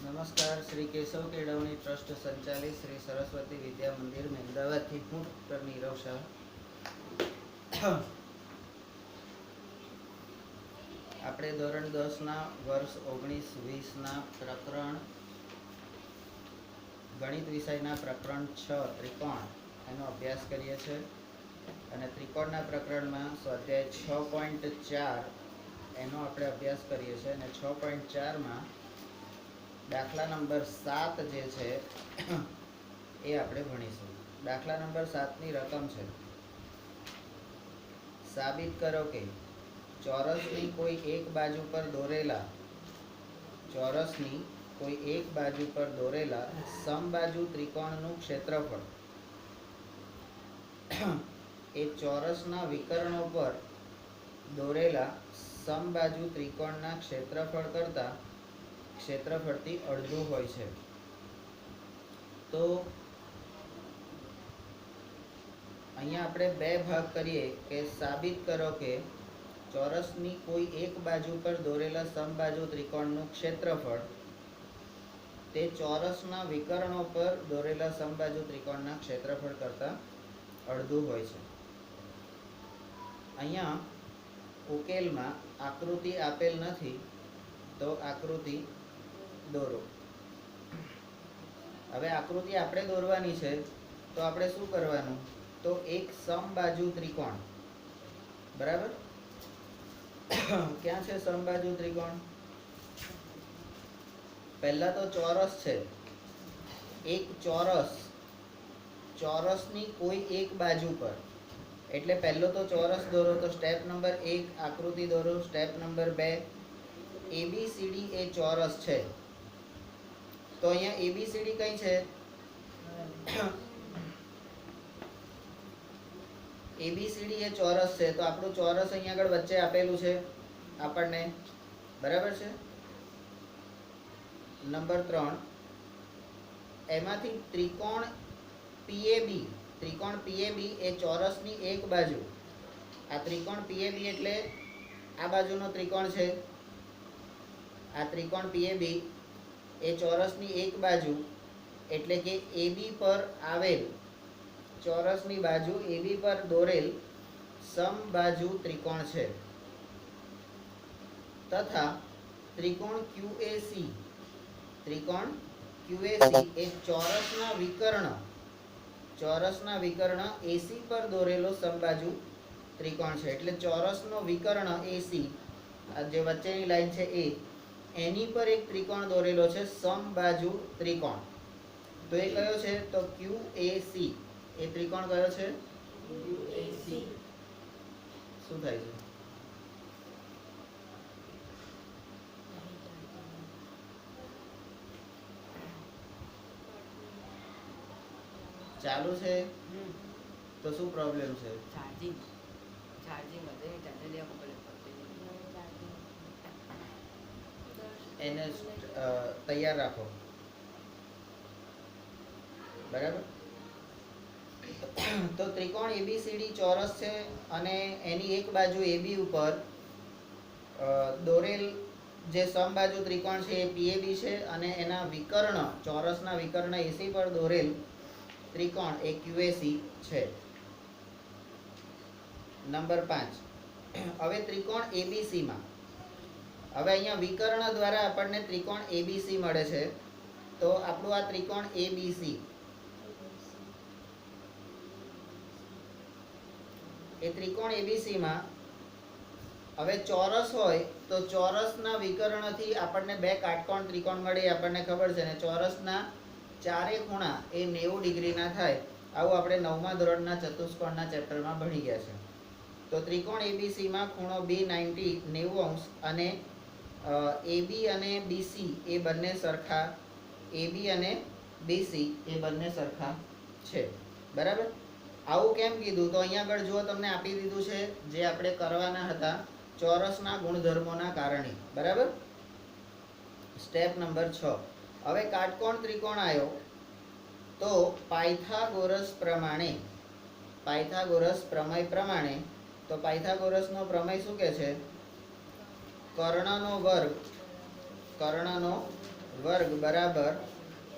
નમસ્કાર. શ્રી કેશવ કેળવણી ટ્રસ્ટ સંચાલિત શ્રી સરસ્વતી વિદ્યા મંદિર અમદાવાદથી હું ડૉક્ટર નીરવ શાહ. આપણે ધોરણ 10ના વર્ષ 19-20ના પ્રકરણ ગણિત વિષયના પ્રકરણ 6 ત્રિકોણ એનો અભ્યાસ કરીએ છીએ. અને ત્રિકોણના પ્રકરણમાં સ્વાધ્યાય 6.4 એનો આપણે અભ્યાસ કરીએ છીએ. અને 6.4માં દાખલા નંબર 7 જે છે એ આપણે ભણીશું. દાખલા નંબર 7ની રકમ છે: સાબિત કરો કે ચોરસની કોઈ એક બાજુ પર દોરેલા સમબાજુ ત્રિકોણનું ક્ષેત્રફળ એ ચોરસના વિકર્ણો પર દોરેલા સમબાજુ ત્રિકોણના ક્ષેત્રફળ કરતાં ક્ષેત્રફળથી અડધું હોય છે. તો અહીંયા આપણે બે ભાગ કરીએ કે સાબિત કરો કે ચોરસની કોઈ એક બાજુ પર દોરેલા સમબાજુ ત્રિકોણનું ક્ષેત્રફળ તે ચોરસના વિકર્ણો પર દોરેલા સમબાજુ ત્રિકોણના ક્ષેત્રફળ કરતાં અડધું હોય છે. અહીંયા ઉકેલમાં આકૃતિ આપેલ નથી, તો આકૃતિ દોરો. હવે આકૃતિ આપણે દોરવાની છે, તો આપણે શું કરવાનું? તો એક સમબાજુ ત્રિકોણ, બરાબર? ક્યાં છે સમબાજુ ત્રિકોણ? પહેલા તો ચોરસ છે. એક ચોરસની કોઈ એક બાજુ પર, એટલે પહેલો તો ચોરસ દોરો. તો સ્ટેપ નંબર 1 આકૃતિ દોરો. સ્ટેપ નંબર 2 એબીસીડી એ ચોરસ છે. તો અહીંયા એબીસીડી કઈ છે? એબીસીડી એ ચોરસ છે. તો આપણું ચોરસ અહીંયા આગળ વચ્ચે આપેલું છે આપણને, બરાબર છે? નંબર 3 એમાંથી ત્રિકોણ પીએબી એ ચોરસની એક બાજુ. આ ત્રિકોણ પીએબી એટલે આ બાજુનો ત્રિકોણ છે. આ ત્રિકોણ પીએબી એ ચોરસની એક બાજુ, એટલે કે એબી પર આવેલ ચોરસની બાજુ એબી પર દોરેલ સમબાજુ ત્રિકોણ છે. તથા ત્રિકોણ ક્યુએસી એ ચોરસના વિકર્ણ એસી પર દોરેલો સમબાજુ ત્રિકોણ છે. એટલે ચોરસનો વિકર્ણ એસી, જે વચ્ચેની લાઈન છે એની પર એક ત્રિકોણ દોરેલો છે, સમબાજુ ત્રિકોણ. તો એ કયો છે? તો ક્યુએસી. એ ત્રિકોણ કયો છે? ક્યુએસી. શું થાય છે? ચાલુ છે તો શું પ્રોબ્લેમ છે? ચાર્જિંગ એને તૈયાર રાખો, બરાબર? તો ત્રિકોણ એબીસીડી ચોરસ છે અને એની એક બાજુ એબી ઉપર દોરેલ જે સમબાજુ ત્રિકોણ છે એ પીએબી છે, અને એના વિકર્ણ, ચોરસના વિકર્ણ એસી પર દોરેલ ત્રિકોણ એ ક્યુએસી છે. નંબર 5 હવે ત્રિકોણ એબીસીમાં, હવે અહીંયા વિકર્ણ દ્વારા આપણને ત્રિકોણ એબીસી મળે છે. તો આપણું આ ત્રિકોણ એબીસી, એ ત્રિકોણ એબીસીમાં હવે ચોરસ હોય તો ચોરસના વિકર્ણથી આપણને બે કાટકોણ ત્રિકોણ મળે, આપણને ખબર છે ને. ચોરસના ચારે ખૂણા એ 90 ડિગ્રીના થાય. આવું આપણે 9મા ધોરણના ચતુષ્કોણના ચેપ્ટરમાં ભણી ગયા છે. તો ત્રિકોણ એબીસીમાં ખૂણો B 90 અંશ, અને એબી અને બીસી એ બંને સરખા, એબી અને બીસી એ બંને સરખા છે, બરાબર? આવું કેમ કીધું? તો અહીંયા આગળ જુઓ, તમને આપી દીધું છે જે આપણે કરવાના હતા ચોરસના ગુણધર્મોના કારણે, બરાબર? સ્ટેપ નંબર 6 હવે કાટકોણ ત્રિકોણ આવ્યો. તો પાયથાગોરસ પ્રમેય પ્રમાણે, તો પાયથાગોરસનો પ્રમેય શું કહે છે? કર્ણનો વર્ગ બરાબર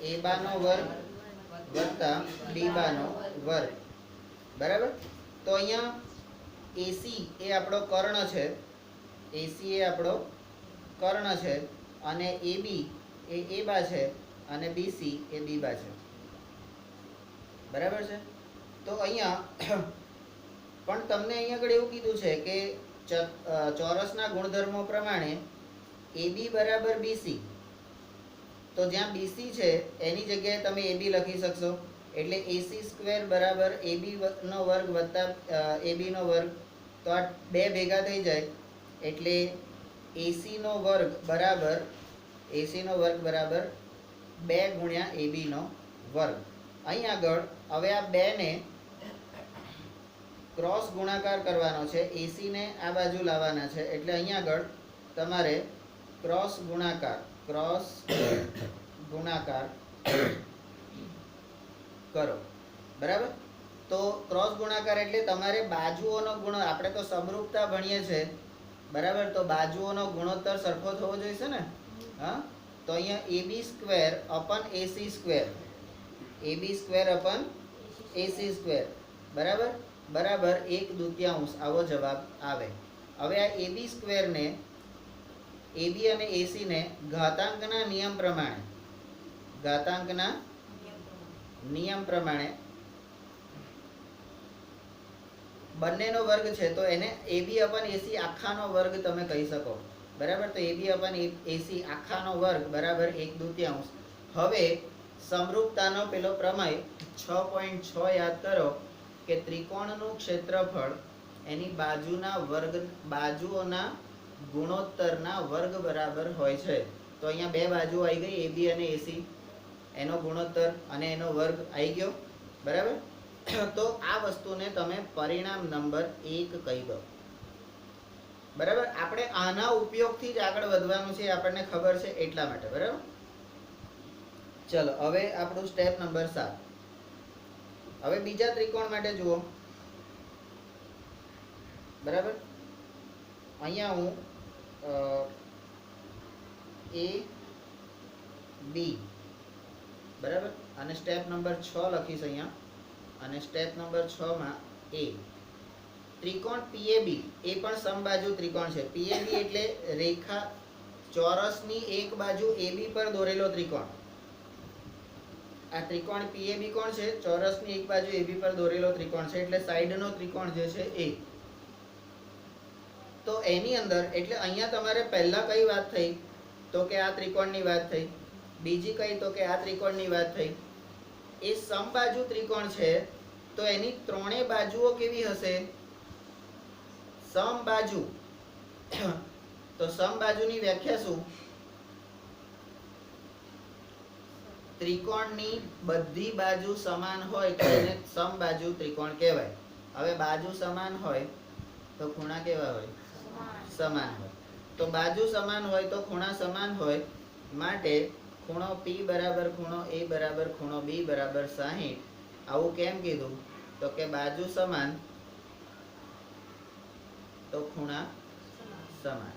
a બાનો વર્ગ વત્તા b બાનો વર્ગ. બરાબર. તો અહીંયા AC એ આપણો કર્ણ છે, AC એ આપણો કર્ણ છે, અને AB એ a બા છે, અને BC એ b બા છે. બરાબર છે. તો અહીંયા પણ તમને અહીંયા આગળ એવું કીધું છે કે ચોરસના ગુણધર્મો પ્રમાણે AB બરાબર BC, તો જ્યાં BC છે એની જગ્યાએ તમે AB લખી શકશો, એટલે AC સ્ક્વેર બરાબર AB નો વર્ગ વત્તા AB નો વર્ગ. તો આ બે ભેગા થઈ જાય એટલે AC નો વર્ગ બરાબર 2 ગુણ્યા AB નો વર્ગ. અહીં આગળ હવે આ બે ને ક્રોસ ગુણાકાર કરવાનો છે, AC ને આ બાજુ લાવવાના છે, એટલે અહીં આગળ તમારે ક્રોસ ગુણાકાર કરો. બરાબર. તો ક્રોસ ગુણાકાર એટલે તમારે બાજુઓનો ગુણ, આપણે તો સમરૂપતા ભણીએ છે. બરાબર. તો બાજુઓનો ગુણોત્તર સરખો થવો જોઈએ ને. હા. તો અહીંયા AB square અપન AC square, AB square અપન AC square બરાબર બરાબર 1/2 આવો જવાબ આવે. હવે આ AB સ્ક્વેર ને, AB અને AC ને ઘાતાંકના નિયમ પ્રમાણે બંનેનો વર્ગ છે, તો એને AB અપન AC આખાનો વર્ગ તમે કહી શકો. બરાબર. તો AB અપન AC આખાનો વર્ગ બરાબર 1/2. હવે સમરૂપતાનો પેલો પ્રમેય 6.6 યાદ કરો કે ત્રિકોણનું ક્ષેત્રફળ એની બાજુઓના ગુણોત્તરના વર્ગ બરાબર હોય છે. તો અહીંયા બે બાજુ આવી ગઈ, AB અને AC, એનો ગુણોત્તર અને એનો વર્ગ આવી ગયો. બરાબર. તો આ વસ્તુને તમે પરિણામ નંબર 1 કહી દો. બરાબર. આપણે આના ઉપયોગથી જ આગળ વધવાનું છે, આપણને ખબર છે એટલા માટે. બરાબર. ચલો હવે આપણું સ્ટેપ નંબર 7. હવે બીજા ત્રિકોણ માટે જુઓ. બરાબર. અહીંયા હું A B બરાબર, અને સ્ટેપ નંબર 6 લખીશ અહીંયા, અને સ્ટેપ નંબર 6 માં A. ત્રિકોણ PAB એ પણ સમબાજુ ત્રિકોણ છે. PAB એટલે રેખા ચોરસની એક બાજુ AB પર દોરેલો ત્રિકોણ. આ ત્રિકોણ PAB કોણ છે? ચોરસની એક બાજુ AB પર દોરેલો ત્રિકોણ છે, એટલે સાઈડનો ત્રિકોણ જે છે એ. તો એની અંદર એટલે અહીંયા તમારે પહેલા કઈ વાત થઈ? તો કે આ ત્રિકોણની વાત થઈ. બીજી કઈ? તો કે આ ત્રિકોણની વાત થઈ. એ સમબાજુ ત્રિકોણ છે, તો એની ત્રણેય બાજુઓ કેવી હશે? સમબાજુ. તો સમબાજુની વ્યાખ્યા શું? ત્રિકોણની બધી બાજુ સમાન હોય તો એને સમબાજુ ત્રિકોણ કહેવાય. હવે બાજુ સમાન હોય તો ખૂણા કેવા હોય? સમાન હોય. તો બાજુ સમાન હોય તો ખૂણા સમાન હોય, માટે ખૂણો P બરાબર ખૂણો A બરાબર ખૂણો B બરાબર 60. આવું કેમ કીધું? તો કે બાજુ સમાન તો ખૂણા સમાન.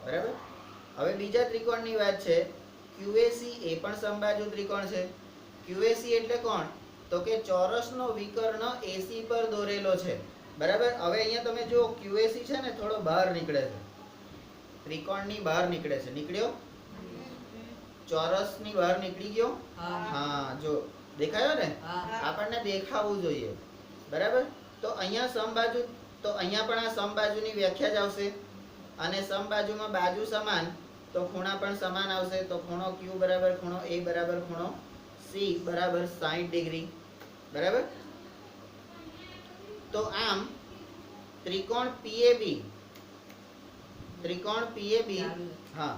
બરાબર. હવે બીજા ત્રિકોણની વાત છે. QAC એ પણ સમબાજુ ત્રિકોણ છે. QAC એટલે કોણ? તો કે ચોરસનો વિકર્ણ AC પર દોરેલો છે. બરાબર. હવે અહીંયા તમે જો QAC છે ને થોડો બહાર નીકળે છે, ત્રિકોણની બહાર નીકળે છે. નીકળ્યો? ચોરસની બહાર નીકળી ગયો. હા, જો દેખાયો ને? આપણને દેખાવું જોઈએ. બરાબર. તો અહીંયા સમબાજુ, તો અહીંયા પણ આ સમબાજુની વ્યાખ્યા જ આવશે, અને સમબાજુમાં બાજુ સમાન તો ખૂણા પણ સમાન આવશે. તો ખૂણો Q બરાબર ખૂણો A બરાબર ખૂણો C બરાબર 60 ડિગ્રી. બરાબર. તો આમ ત્રિકોણ PAB, હા,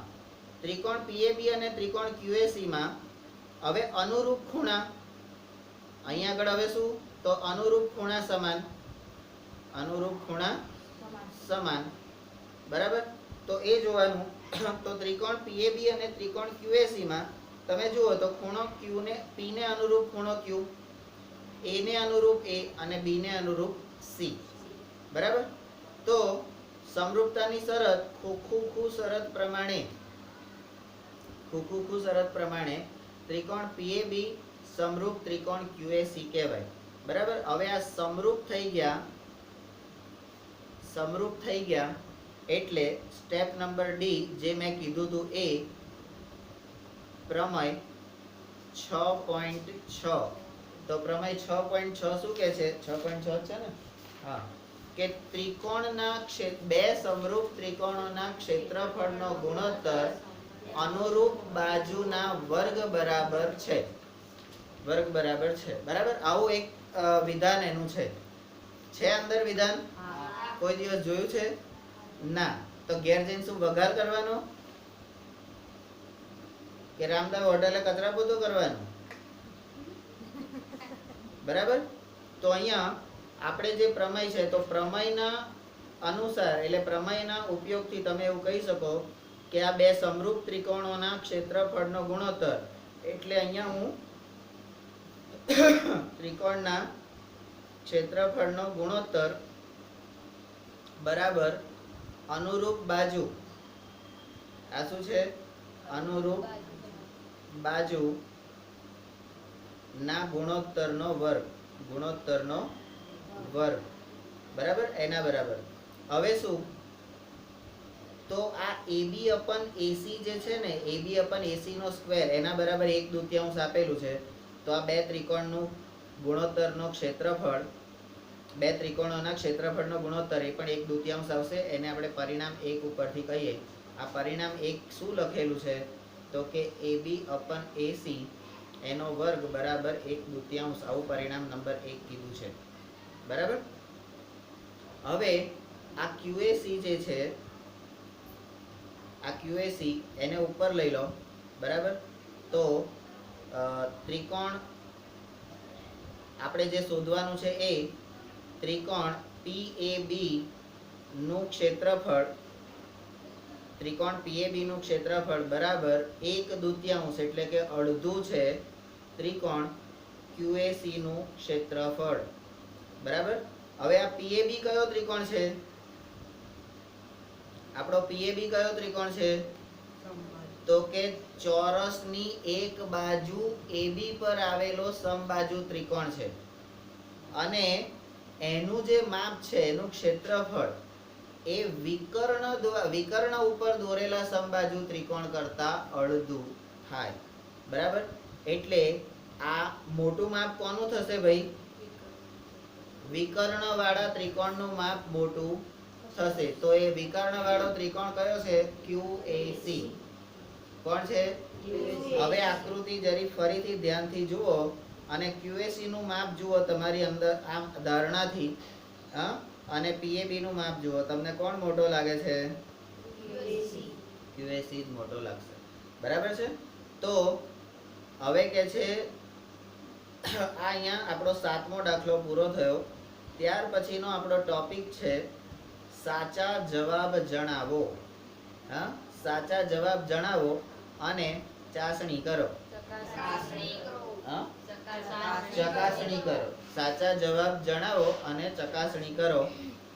ત્રિકોણ PAB અને ત્રિકોણ QAC માં હવે અનુરૂપ ખૂણા અહીંયા આગળ હવે શું? તો અનુરૂપ ખૂણા સમાન. બરાબર. તો એ જોવાનું. તો ત્રિકોણ PAB અને ત્રિકોણ QAC માં તમે જુઓ તો ખૂણો Q ને P ને અનુરૂપ ખૂણો Q, A ને અનુરૂપ A અને B ને અનુરૂપ C. બરાબર. તો સમરૂપતાની શરત, ખૂબ શરત પ્રમાણે ખુખુખુ શરત પ્રમાણે ત્રિકોણ PAB સમરૂપ ત્રિકોણ QAC કહેવાય. બરાબર. હવે આ સમરૂપ થઈ ગયા એટલે સ્ટેપ નંબર ડી જે મેં કીધું હતું એ પ્રમેય 6.6. તો પ્રમેય 6.6 શું કહે છે? 6.6 છે ને? હા, કે બે સમરૂપ ત્રિકોણોના ક્ષેત્રફળનો ગુણોત્તર અનુરૂપ બાજુના વર્ગ બરાબર છે. બરાબર. આવું એક વિધાન એનું છે અંદર વિધાન. કોઈ દિવસ જોયું છે? ના. તો ઘેર જઈને શું વઘાર કરવાનો કે રામદેવ હોટલે કચરા પોતું કરવાનું? બરાબર. તો અહીંયા આપણે જે પ્રમેય છે તો પ્રમેયના અનુસાર એટલે પ્રમેયના ઉપયોગથી તમે એવું કહી શકો કે આ બે સમરૂપ ત્રિકોણોના ક્ષેત્રફળનો ગુણોત્તર એટલે અહીંયા હું ત્રિકોણના ક્ષેત્રફળનો ગુણોત્તર બરાબર અનુરૂપ બાજુ. આ શું છે? અનુરૂપ બાજુ ના ગુણોત્તરનો વર્ગ. બરાબર. એના બરાબર. હવે શું? તો આ AB/AC જે છે ને, AB/AC નો સ્ક્વેર એના બરાબર 1/2 આપેલું છે. તો આ બે ત્રિકોણનું ગુણોત્તરનો ક્ષેત્રફળ, બે ત્રિકોણોના ક્ષેત્રફળનો ગુણોત્તર એ પણ 1/2 આવશે. એને આપણે પરિણામ 1 ઉપરથી કહીએ. આ પરિણામ 1 શું લખેલું છે? તો કે AB/AC એનો વર્ગ બરાબર 1/2. આવું પરિણામ નંબર 1 કીધું છે. બરાબર. હવે આ QAC જે છે, આ QAC એને ઉપર લઈ લો. બરાબર. તો ત્રિકોણ આપણે જે શોધવાનું છે એ ત્રિકોણ PAB નું ક્ષેત્રફળ, ત્રિકોણ PAB નું ક્ષેત્રફળ બરાબર 1/2 એટલે કે અડધું છે ત્રિકોણ QAC નું ક્ષેત્રફળ. બરાબર. હવે આ PAB કયો ત્રિકોણ છે? આપણો PAB કયો ત્રિકોણ છે? તો કે ચોરસની એક બાજુ AB પર આવેલો સમબાજુ ત્રિકોણ છે અને એનું જે માપ છે, એનું ક્ષેત્રફળ એ વિકર્ણ ઉપર દોરેલા સમબાજુ ત્રિકોણ કરતા અડધું થાય. બરાબર. એટલે આ મોટું માપ કોનું થશે ભાઈ? વિકર્ણ વાળા ત્રિકોણનું માપ મોટું થશે. તો એ વિકર્ણ વાળો ત્રિકોણ કયો છે? QAC. કોણ છે? હવે આકૃતિ જરી ફરીથી ધ્યાનથી જુઓ અને QAC નું માપ જુઓ તમારી અંદર આમ ધારણાથી, અને PAB નું માપ જુઓ. તમને કોણ મોટો લાગે છે? QAC જ મોટો લાગશે. બરાબર છે. તો હવે કે છે આ અહીંયા આપણો 7મો દાખલો પૂરો થયો. ત્યાર પછીનો આપણો ટોપિક છે સાચા જવાબ જણાવો. સાચા જવાબ જણાવો અને ચાસણી કરો. ચકાસણી કરો. સાચા જવાબ જણાવો અને ચકાસણી કરો.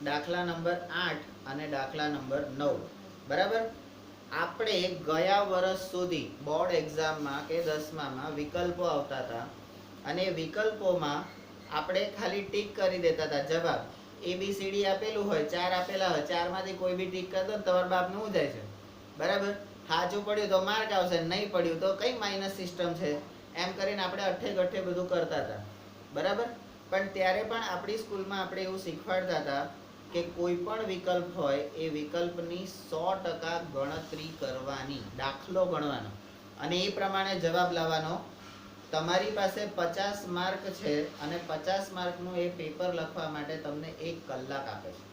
દાખલા નંબર 8 અને દાખલા નંબર 9. બરાબર. આપણે ગયા વર્ષ સુધી બોર્ડ એક્ઝામમાં કે 10મામાં વિકલ્પો આવતા હતા અને વિકલ્પોમાં આપણે ખાલી ટીક કરી દેતા હતા. જવાબ ABCD આપેલું હોય, 4 આપેલા હોય, 4 માંથી કોઈ બી ટીક કરી દો ને તમારા બાપનું શું જાય છે? બરાબર. સાચું પડ્યું તો માર્ક આવશે, નહીં પડ્યું તો કઈ માઇનસ સિસ્ટમ છે, એમ કરીને આપણે અઠ્ઠે બધું કરતા હતા. બરાબર. પણ ત્યારે પણ આપણી સ્કૂલમાં આપણે એવું શીખવાડતા હતા કે કોઈ પણ વિકલ્પ હોય એ વિકલ્પની 100% ગણતરી કરવાની, દાખલો ગણવાનો અને એ પ્રમાણે જવાબ લાવવાનો. તમારી પાસે 50 માર્ક છે અને 50 માર્કનું એ પેપર લખવા માટે તમને 1 કલાક આપે છે.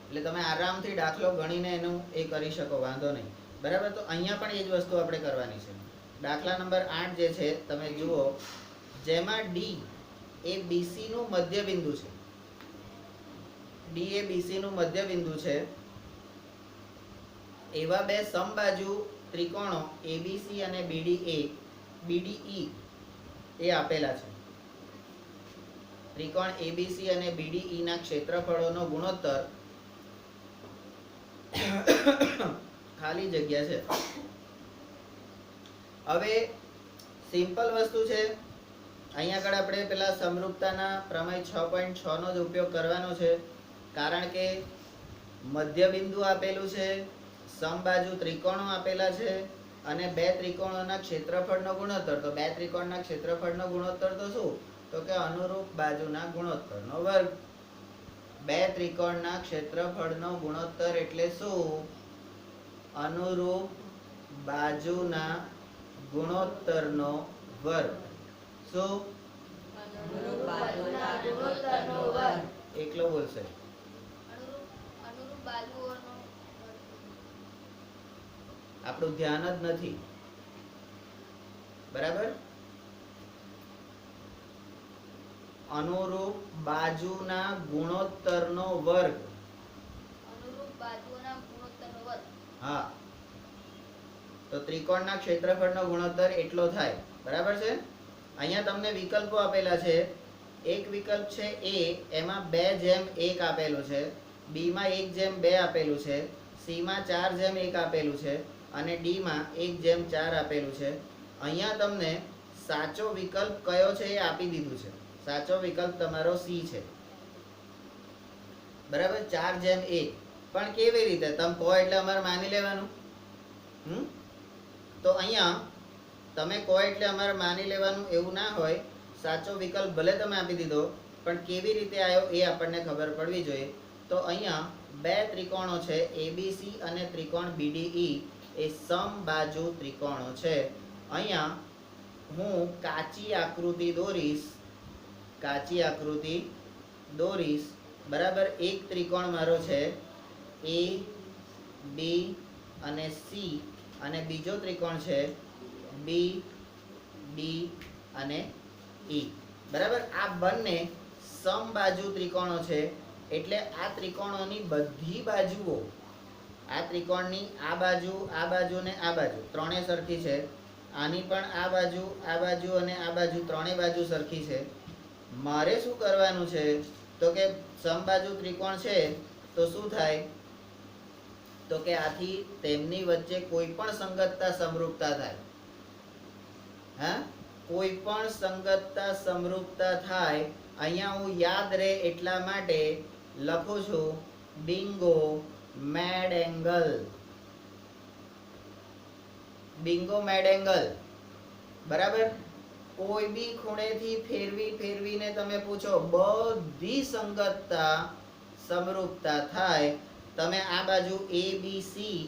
એટલે તમે આરામથી દાખલો ગણીને એનું એ કરી શકો, વાંધો નહીં. બરાબર. તો અહીંયા પણ એ જ વસ્તુ આપણે કરવાની છે. દાખલા નંબર 8 જે છે તમે જુઓ, જેમાં D એ BC નું મધ્યબિંદુ છે. D એ BC નું મધ્યબિંદુ છે. એવા બે સમબાજુ ત્રિકોણો ABC અને BDE એ આપેલા છે. ત્રિકોણ ABC અને BDE ના ક્ષેત્રફળોનો ગુણોત્તર ખાલી જગ્યા છે હવે સિમ્પલ વસ્તુ છે, અહીંયા આગળ આપણે પેલા સમરૂપતાના પ્રમેય 6.6 નો જ ઉપયોગ કરવાનો છે, કારણ કે મધ્ય બિંદુ આપેલું છે, સમબાજુ ત્રિકોણો આપેલા છે અને બે ત્રિકોણોના ક્ષેત્રફળનો ગુણોત્તર. તો બે ત્રિકોણના ક્ષેત્રફળનો ગુણોત્તર તો શું? તો કે અનુરૂપ બાજુના ગુણોત્તરનો વર્ગ. બે ત્રિકોણના ક્ષેત્રફળનો ગુણોત્તર એટલે શું? અનુરૂપ બાજુના ગુણોત્તરનો વર્ગ. શું? અનુરૂપ બાજુના ગુણોત્તરનો વર્ગ. એકલો બોલશે. અનુરૂપ બાજુઓનો આપણું ધ્યાન જ નથી. બરાબર? અનુરૂપ બાજુના ગુણોત્તરનો વર્ગ. અનુરૂપ બાજુઓના ગુણોત્તરનો વર્ગ. હા, તો ત્રિકોણના ક્ષેત્રફળનો ગુણોત્તર એટલો થાય. બરાબર છે? અહીંયા તમને વિકલ્પો આપેલા છે. એક વિકલ્પ છે એ, એમાં 2:1 આપેલું છે, બી માં 1:2 આપેલું છે, સી માં 4:1 આપેલું છે અને ડી માં 1:4 આપેલું છે. અહીંયા તમને સાચો વિકલ્પ કયો છે એ આપી દીધું છે. સાચો વિકલ્પ તમારો સી છે. બરાબર? 4:1. પણ કેવી રીતે? તમે કહો એટલે અમારે માની લેવાનું. તો અહીંયા તમે કહો એટલે અમારે માની લેવાનું એવું ના હોય. સાચો વિકલ્પ ભલે તમે આપી દીધો, પણ કેવી રીતે આવ્યો એ આપણને ખબર પડવી જોઈએ. તો અહીંયા બે ત્રિકોણો છે, એબીસી અને ત્રિકોણ બીડીઈ એ સમબાજુ ત્રિકોણો છે. અહીંયા હું કાચી આકૃતિ દોરીશ. બરાબર? એક ત્રિકોણ મારો છે એ, બી અને સી, અને બીજો ત્રિકોણ છે બી, ડી અને ઈ. બરાબર? આ બંને સમબાજુ ત્રિકોણો છે. એટલે આ ત્રિકોણોની બધી બાજુઓ, આ ત્રિકોણની આ બાજુ ને આ બાજુ ત્રણે સરખી છે. આની પણ આ બાજુ અને આ બાજુ ત્રણેય બાજુ સરખી છે. મારે શું કરવાનું છે? તો કે સમબાજુ ત્રિકોણ છે તો શું થાય? તો કે આથી તેમની વચ્ચે કોઈ પણ સંગતતા સમરૂપતા થાય. હા, કોઈ પણ સંગતતા સમરૂપતા થાય. અહીંયા હું યાદ રહે એટલા માટે લખું છું બિંગો મેડ એંગલ. બિંગો મેડ એંગલ. બરાબર? કોઈ બી ખૂણેથી ફેરવીને તમે પૂછો, બધી સંગતતા સમરૂપતા થાય. તમે આ બાજુ એ બી સી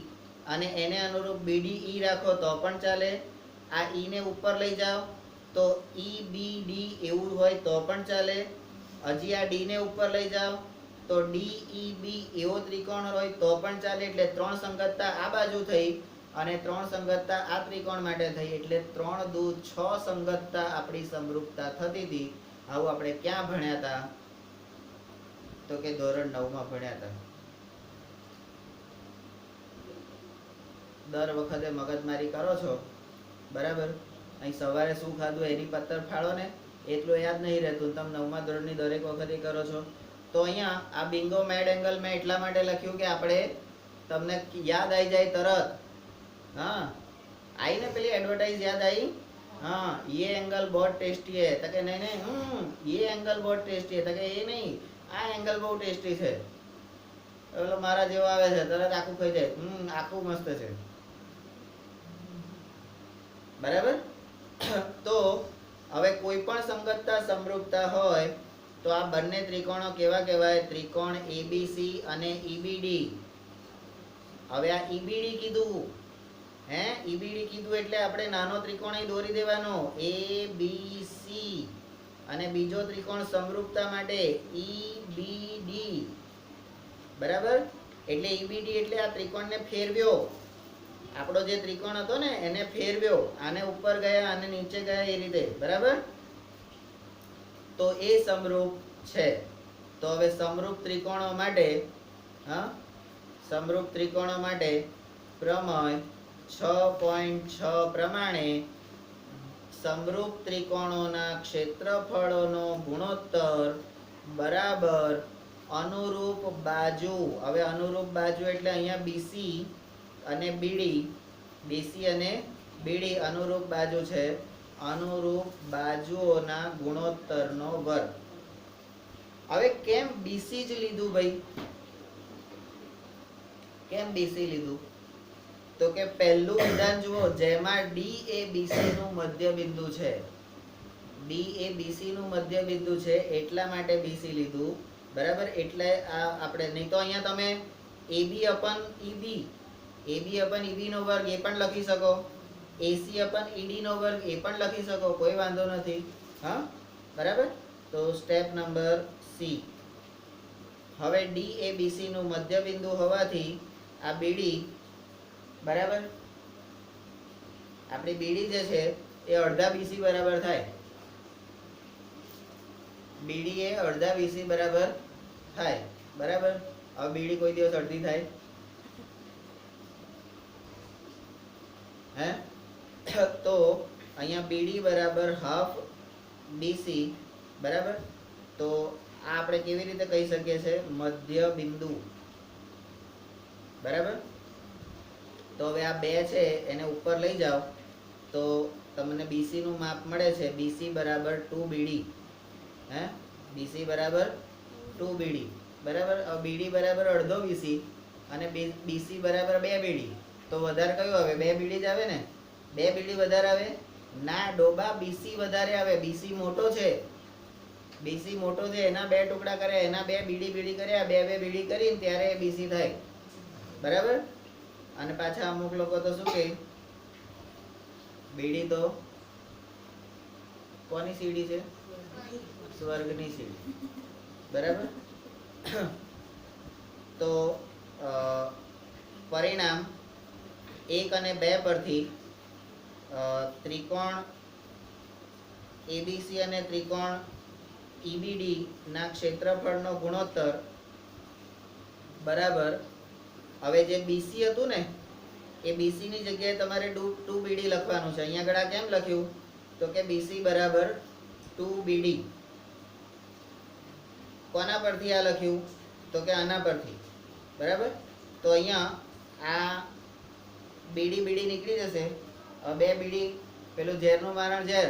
અને એને અનુરૂપ બીડી ઈ રાખો તો પણ ચાલે. આ ઈ ને ઉપર લઈ જાઓ તો ઈ બી ડી એવું હોય તો પણ ચાલે. હજી આ ડી ને ઉપર લઈ જાઓ તો ડી ઈ બી એવો ત્રિકોણ હોય તો પણ ચાલે. એટલે ત્રણ સંગતતા આ બાજુ થઈ અને ત્રણ સંગતતા આ ત્રિકોણ માટે થઈ. એટલે 3 દુ 6 સંગતતા આપણી સમરૂપતા થતી હતી. આવું આપણે ક્યાં ભણ્યા હતા? તો કે ધોરણ 9 માં ભણ્યા હતા. દર વખતે મગજમારી કરો છો. બરાબર? અહીં સવારે શું ખાધું એની પત્તર ફાળો ને, એટલું યાદ નહીં રહેતું. તમે 9મા ધોરણની દરેક વખતે કરો છો. તો અહીંયા આ બિંગો મેડ એંગલ મેં એટલા માટે લખ્યું કે આપણે તમને યાદ આવી જાય તરત. हाँ, आई ना पहले एडवर्टाइज याद आई? हाँ, ये एंगल बहुत टेस्टी है. तके नहीं ये एंगल बहुत टेस्टी है. तके ये नहीं, आ एंगल बहुत टेस्टी है. એટલે મારા જેવો આવે છે તરત આખું ખાઈ જાય. આખું મસ્ત છે. બરાબર? તો હવે કોઈ પણ સંગતતા સમરૂપતા હોય તો આ બંને ત્રિકોણો કેવા કહેવાય? ત્રિકોણ એબીસી અને ઈબીડી. હવે આ ઈબીડી કીધું, ઈબીડી કીધું એટલે આપણે નાનો ત્રિકોણ અહીં દોરી દેવાનો, એ બી સી, અને બીજો ત્રિકોણ સમરૂપતા માટે ઈ બી ડી. બરાબર? એટલે ઈબીડી એટલે આ ત્રિકોણને ફેરવ્યો. આપણો જે ત્રિકોણ હતો ને એને ફેરવ્યો. આને ઉપર ગયા, આને નીચે ગયા, એ રીતે. બરાબર? તો એ સમરૂપ છે. તો હવે સમરૂપ ત્રિકોણો માટે પ્રમેય 6.6 પ્રમાણે સમરૂપ ત્રિકોણોના ક્ષેત્રફળોનો ગુણોત્તર બરાબર અનુરૂપ બાજુ. હવે અનુરૂપ બાજુ એટલે અહીંયા બીસી અને બીડી, બીસી અને બીડી અનુરૂપ બાજુ છે, અનુરૂપ બાજુઓના ગુણોત્તરનો વર્ગ. હવે કેમ બીસી જ લીધું ભાઈ? કેમ બીસી લીધું? તો કે પહેલું વિધાન જુઓ, જેમાં ડી એ બીસી નું મધ્ય બિંદુ છે. ડી એ બીસી નું મધ્ય બિંદુ છે એટલા માટે બીસી લીધું. બરાબર? એટલે આ આપણે, નહીં તો અહીંયા તમે એબી અપન ઈબી, એબી અપન ઈબી નો વર્ગ એ પણ લખી શકો, એસી અપન ઈડી નો વર્ગ એ પણ લખી શકો, કોઈ વાંધો નથી. હા, બરાબર? તો સ્ટેપ નંબર સી. હવે ડી એ બીસી નું મધ્ય બિંદુ હોવાથી આ બીડી, બરાબર, આપણી બીડી જે છે એ અડધા બીસી બરાબર થાય. બીડી એ અડધા બીસી બરાબર થાય. બરાબર? હવે બીડી કોઈ દિવસ અડધી થાય? હે? તો અહીંયા બીડી બરાબર હાફ બીસી. બરાબર? તો આ આપણે કેવી રીતે કહી શકીએ છે? મધ્ય બિંદુ. બરાબર? તો હવે આ બે છે એને ઉપર લઈ જાઓ તો તમને બીસી નું માપ મળે છે. બીસી બરાબર 2 બીડી. હે? બીસી બરાબર 2 બીડી. બરાબર? હવે બીડી બરાબર અડધો બીસી અને બીસી બરાબર 2 બીડી. તો વધારે કયું આવે? 2 બીડી જ આવે ને? 2 બીડી વધારે આવે? ના ડોબા, બીસી વધારે આવે. બીસી મોટો છે. બીસી મોટો છે, એના 2 ટુકડા કર્યા, એના 2 બીડી બીડી કર્યા, 2 બીડી કરીને ત્યારે બીસી થાય. બરાબર? અને પાછા અમુક લોકો તો શું કહે, બીડી તો કોની સીડી છે? સ્વર્ગની સીડી. બરાબર? તો પરિણામ 1 અને 2 પરથી ત્રિકોણ એબીસી અને ત્રિકોણ ઈબીડી ના ક્ષેત્રફળનો ગુણોત્તર બરાબર, હવે જે બીસી હતું ને એ બીસી ની જગ્યાએ તમારે 2 બીડી લખવાનું છે. અહીંયા આગળ કેમ લખ્યું? તો કે બીસી બરાબર 2 બીડી. કોના પરથી આ લખ્યું? તો કે આના પરથી. બરાબર? તો અહીંયા આ બીડી બીડી નીકળી જશે. 2 બીડી, પેલું ઝેરનું મારણ ઝેર,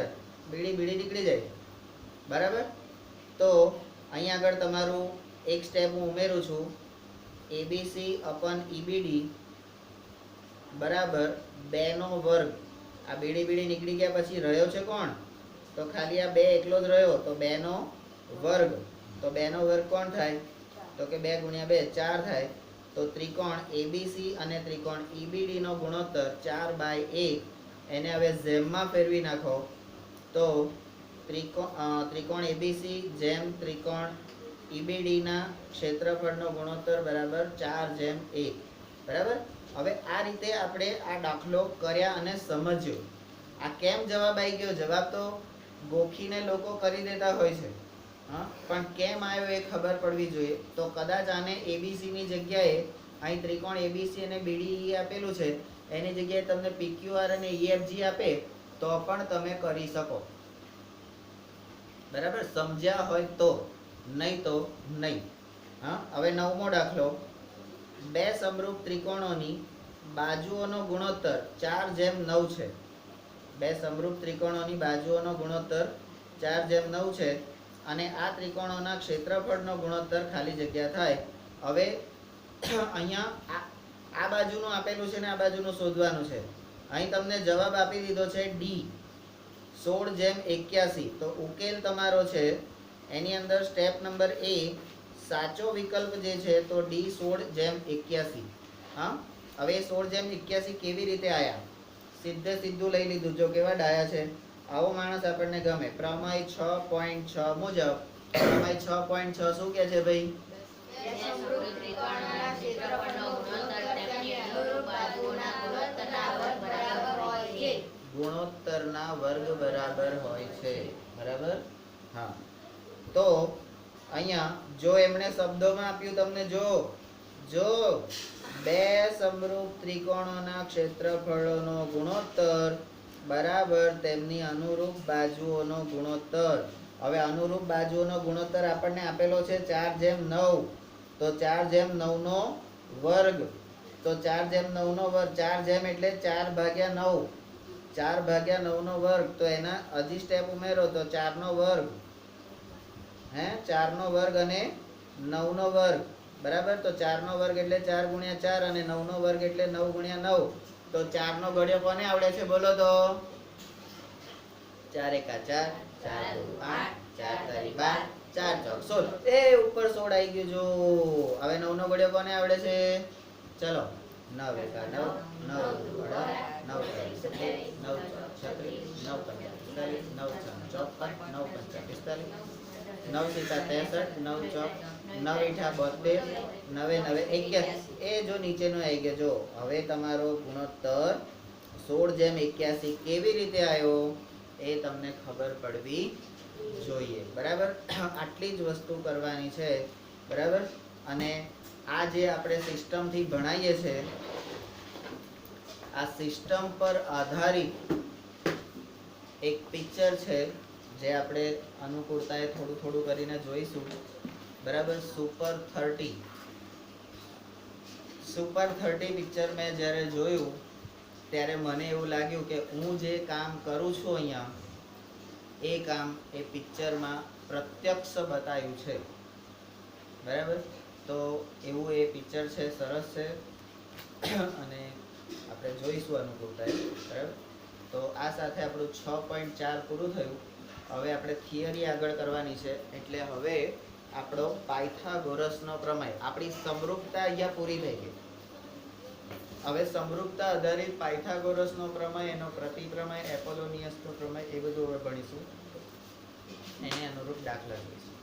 બીડી બીડી નીકળી જાય. બરાબર? તો અહીંયા આગળ તમારું એક સ્ટેપ હું ઉમેરું છું. એબીસી અપન ઈબીડી બરાબર 2 નો વર્ગ. આ બીડી બીડી નીકળી ગયા પછી રહ્યો છે કોણ? તો ખાલી આ 2 એકલો જ રહ્યો. તો 2 નો વર્ગ. તો 2 નો વર્ગ કોણ થાય? તો કે 2 ગુણ્યા 2 4 થાય. તો ત્રિકોણ એબીસી અને ત્રિકોણ ઈબીડી નો ગુણોત્તર 4/1. એને હવે જેમમાં ફેરવી નાખો તો ત્રિકોણ એબીસી જેમ ત્રિકોણ ઈબીડી ના ક્ષેત્રફળનો ગુણોત્તર બરાબર 4/1. બરાબર? હવે આ રીતે આપણે આ દાખલો કર્યા અને સમજ્યો. આ કેમ જવાબ આવી ગયો? જવાબ તો ગોખીને લોકો કરી દેતા હોય છે. હા, પણ કેમ આવ્યો એ ખબર પડવી જોઈએ. તો કદાચ આને એબીસી ની જગ્યાએ અહીં ત્રિકોણ એબીસી અને બીડી આપેલું છે, એની જગ્યાએ તમને પીક્યુઆર અને ઈએફજી આપે તો પણ તમે કરી શકો. બરાબર? સમજ્યા હોય તો, નહીં તો નહીં. હા, હવે 9મો દાખલો. 2 સમરૂપ ત્રિકોણોની બાજુઓનો ગુણોત્તર 4/9 છે. 2 સમરૂપ ત્રિકોણોની બાજુઓનો ગુણોત્તર 4/9 છે અને આ ત્રિકોણોના ક્ષેત્રફળનો ગુણોત્તર ખાલી જગ્યા થાય. હવે અહીંયા આ બાજુનું આપેલું છે ને આ બાજુનું શોધવાનું છે. અહીં તમને જવાબ આપી દીધો છે ડી 16/81. તો ઉકેલ તમારો છે એની અંદર સ્ટેપ નંબર એ સાચો વિકલ્પ જે છે તો ડી 16/81. હા, હવે 16/81 કેવી રીતે આયા? સીધે સીધું લઈ લીધું. જો કેવા ડાયા છે. આવો માણસ આપણને ગમે. પ્રમેય 6.6 મુજબ, પ્રમેય 6.6 શું કહે છે ભાઈ? ગુણોત્તરના વર્ગ બરાબર હોય છે. બરાબર? હા. તો અહીંયા જો એમણે શબ્દોમાં આપ્યું તમને, જો 2 સમરૂપ ત્રિકોણોના ક્ષેત્રફળોનો ગુણોત્તર બરાબર તેમની અનુરૂપ બાજુઓનો ગુણોત્તર. હવે અનુરૂપ બાજુઓનો ગુણોત્તર આપણને આપેલો છે 4/9. તો 4/9 નો વર્ગ. તો 4/9 નો વર્ગ, 4 જેમ એટલે 4/9. 4 ભાગ્યા 9 નો વર્ગ, તો એના હજી સ્ટેપ ઉમેરો તો 4 નો વર્ગ, હે 4 નો વર્ગ અને 9 નો વર્ગ, બરાબર. તો 4 નો વર્ગ એટલે 4 ગુણ્યા 4 અને 9 નો વર્ગ એટલે 9 ગુણ્યા 9. તો 4 નો ઘડિયો કોને આવડે છે બોલો તો? 4 એકા 4, 4 દુ 8, 4 તારી 12, 4 ચોક 16. એ ઉપર 16 આવી ગયું જો. હવે 9 નો ઘડિયો કોને આવડે છે? ચલો 9 એકા 9, 9 દુ 18, 9 તારી 27, 9 ચોક 36, 9 પંચા 45, 9 છ 54, 9 પંચા 45, 9 સીતા 63, 9 ચોક 9 ઈઠા 72, 9 9 81. એ જો નીચેનો આવી ગયો જો. હવે તમારો ગુણોત્તર 16:81 કેવી રીતે આવ્યો એ તમને ખબર પડવી જોઈએ, બરાબર. આટલી જ વસ્તુ કરવાની છે, બરાબર. અને આ જે આપણે સિસ્ટમથી ભણાવીએ છે, આ સિસ્ટમ પર આધારિત એક પિક્ચર છે જે આપણે અનુકૂળતાએ થોડું થોડું કરીને જોઈશું, બરાબર. સુપર 30 પિક્ચર મેં જ્યારે જોયું ત્યારે મને એવું લાગ્યું કે હું જે કામ કરું છું અહીંયા, એ કામ એ પિક્ચરમાં પ્રત્યક્ષ બતાવ્યું છે, બરાબર. તો એવું એ પિક્ચર છે, સરસ છે અને આપણે જોઈશું અનુકૂળતાએ, બરાબર. તો આ સાથે આપણું 6.4 પૂરું થયું. હવે આપણે થિયરી આગળ કરવાની છે, એટલે હવે આપણો પાયથાગોરસનો પ્રમેય, આપણી સમરૂપતા અહીંયા પૂરી થઈ ગઈ. હવે સમરૂપતા આધારિત પાયથાગોરસનો પ્રમેય, એનો પ્રતિપ્રમેય, એપોલોનિયસનો પ્રમેય, એ બધું હવે ભણીશું. એને અનુરૂપ દાખલા જોઈશું.